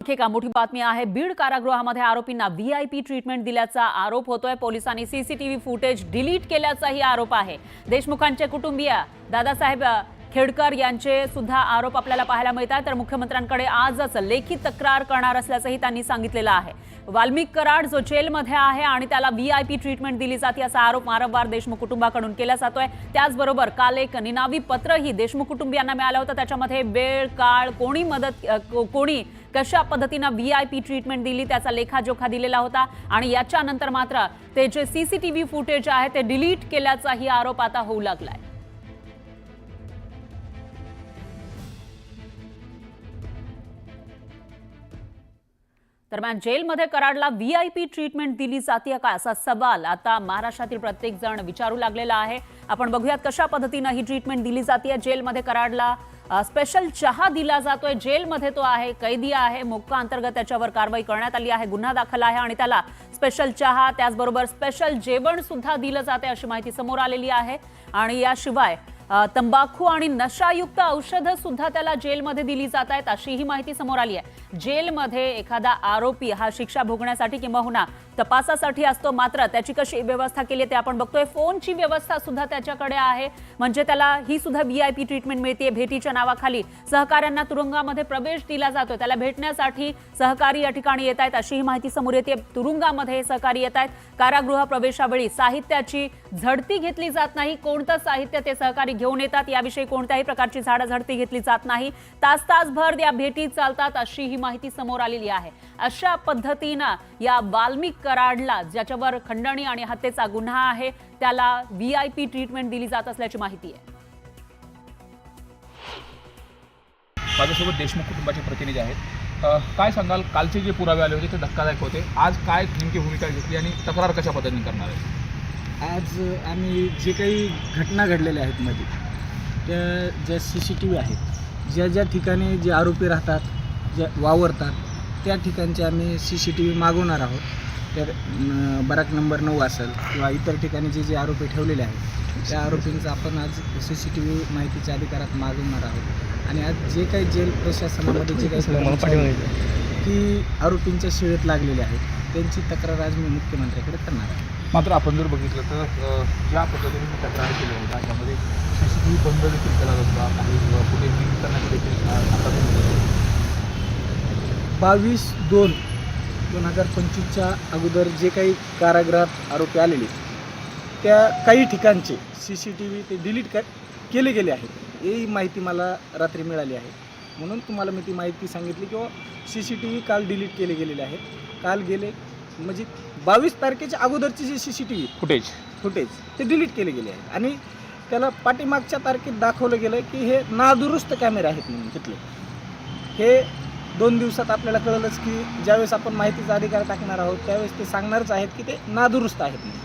आणखी एक मोठी बातमी आहे। बीड कारागृहामध्ये आरोपींना व्हीआयपी ट्रीटमेंट दिल्याचा आरोप होतोय। पोलिसांनी सीसीटीव्ही फुटेज डिलीट केल्याचाही आरोप आहे। देशमुखांचे कुटुंबीय दादासाहेब खेडकर यांचे सुद्धा आरोप आपल्याला पाहायला मिळतात। तर मुख्यमंत्र्यांकडे आजच लेखी तक्रार करणार असल्याचंही त्यांनी सांगितलेलं आहे। वाल्मिक कराड जो जेलमध्ये आहे आणि त्याला व्हीआयपी ट्रीटमेंट दिली जाते असा आरोप वारंवार देशमुख कुटुंबाकडून केला जातोय। त्याचबरोबर काल एक निनावी पत्रही देशमुख कुटुंबियांना मिळालं होतं। त्याच्यामध्ये वेळ काळ कोणी कशा पद्धतीने व्हीआयपी ट्रीटमेंट दिली त्याचा लेखाजोखा दिलेला होता आणि याच्यानंतर मात्र ते जे सीसीटीव्ही फुटेज आहे ते डिलीट केल्याचाही आरोप आता होऊ लागलाय। दरम्यान जेलमध्ये कराडला व्हीआयपी ट्रीटमेंट दिली जाते का असा सवाल आता महाराष्ट्रातील प्रत्येक जण विचारू लागलेला आहे। आपण बघूयात कशा पद्धतीने ही ट्रीटमेंट दिली जाते। जेलमध्ये कराडला स्पेशल चहा दिला जातोय। जेलमध्ये तो आहे, कैदी आहे, मोक्का अंतर्गत त्याच्यावर कारवाई करण्यात आली आहे, गुन्हा दाखल आहे आणि त्याला स्पेशल चहा त्याचबरोबर स्पेशल जेवण सुद्धा दिलं जाते अशी माहिती समोर आलेली आहे। आणि याशिवाय तंबाखू आणि नशायुक्त औषधं सुद्धा त्याला जेलमध्ये दिली जात आहेत अशी ही माहिती समोर आली आहे। जेलमध्ये एखादा आरोपी हा शिक्षा भोगण्यासाठी किंवा तपासासाठी असतो, मात्र त्याची कशी व्यवस्था केली ते आपण बघतोय। फोनची व्यवस्था सुद्धा त्याच्याकडे आहे, म्हणजे त्याला ही सुद्धा व्हीआयपी ट्रीटमेंट मिळते। भेटीच्या नावाखाली सहकाऱ्यांना तुरुंगामध्ये प्रवेश दिला जातो, त्याला भेटण्यासाठी सहकारी या ठिकाणी येत आहेत अशी ही माहिती समोर येते। तुरुंगामध्ये सहकारी येत आहेत। कारागृह प्रवेशावेळी साहित्याची झडती घेतली जात नाही। कोणतं साहित्य ते सहकारी घेऊन येतात याविषयी कोणत्याही प्रकारची झाडाझडती घेतली जात नाही। तासभर या भेटी चालतात अशी ही माहिती समोर आलेली आहे। अशा पद्धतीने या वाल्मिक कराडला ज्याच्यावर खंडणी आणि हत्येचा गुन्हा आहे त्याला व्हीआयपी ट्रीटमेंट दिली जात असल्याची माहिती आहे। माझ्यासोबत देशमुख कुटुंबाचे प्रतिनिधी आहेत। काय सांगाल, कालचे जे पुरावे आले होते ते धक्कादायक होते। आज काय नेमकी भूमिका घेतली आणि तक्रार कशा पद्धतीने करणार आहे? आज आम्ही जे काही घटना घडलेल्या आहेत मध्ये त्या ज्या सीसीटीव्ही आहेत, ज्या ठिकाणी जे आरोपी राहतात, ज्या वावरतात त्या ठिकाणचे आम्ही सीसीटीव्ही मागवणार आहोत। तर बराक नंबर 9 असेल किंवा इतर ठिकाणी जे आरोपी ठेवलेले आहेत त्या आरोपींचं आपण आज सीसीटीव्ही माहितीच्या अधिकारात मागवणार आहोत। आणि आज जे काही जेल प्रशासनामध्ये जे काही की आरोपींच्या शिळेत लागलेले आहेत त्यांची तक्रार आज मी मुख्यमंत्र्याकडे करणार आहे। मात्र आपण जर बघितलं तर ज्या पद्धतीने मी तक्रार केली होता त्यामध्ये सीसीटीव्ही बंद देखील केला जातो, काही फुटेज लिंक करण्याचं देखील आता 22/2/2025च्या अगोदर जे काही कारागृहात आरोपी आलेले त्या काही ठिकाणचे सीसीटीव्ही ते डिलीट केले गेले आहेत ही माहिती मला रात्री मिळाली आहे। म्हणून तुम्हाला मी ती माहिती सांगितली किंवा सीसीटीव्ही काल डिलीट केले गेलेले आहेत। काल गेले म्हणजे 22 तारखेच्या अगोदरचे जे सीसीटीव्ही फुटेज ते डिलीट केले गेले आहेत आणि त्याला पाठीमागच्या तारखेत दाखवलं गेलं की हे नादुरुस्त कॅमेरे आहेत म्हणून तिथले। हे 2 दिवसात आपल्याला कळलंच की ज्यावेळेस आपण माहितीचा अधिकार टाकणार आहोत त्यावेळेस ते सांगणारच आहेत की ते नादुरुस्त आहेत म्हणून।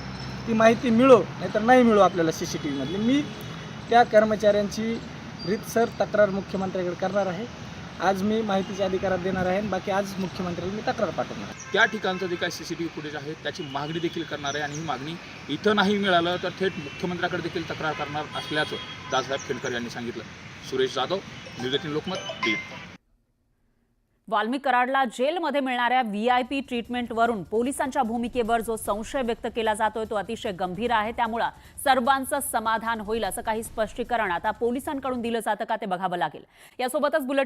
ती माहिती मिळो नाहीतर नाही मिळो आपल्याला सीसीटीव्हीमधली, मी त्या कर्मचाऱ्यांची रीतसर तक्रार मुख्यमंत्र्याकडे करणार आहे। आज मी माहितीच्या अधिकारात देणार आहे, बाकी आज मुख्यमंत्र्यांनी मी तक्रार पाठवणार आहे। त्या ठिकाणचं जे काही सीसीटीव्ही फुटेज आहे त्याची मागणी देखील करणार आहे आणि ही मागणी इथं नाही मिळालं तर थेट मुख्यमंत्र्याकडे देखील तक्रार करणार असल्याचं दादासाहेब खेडकर यांनी सांगितलं। सुरेश जाधव, न्यूज 18 लोकमत, बीड। वाल्मिक कराडला जेलमध्ये मिळणाऱ्या व्हीआयपी ट्रीटमेंटवरून पोलिसांच्या भूमिकेवर जो संशय व्यक्त केला जातोय तो अतिशय गंभीर आहे। त्यामुळे सर्वांचं समाधान होईल असं काही स्पष्टीकरण आता पोलिसांकडून दिलं जातं का ते बघावं लागेल। यासोबतच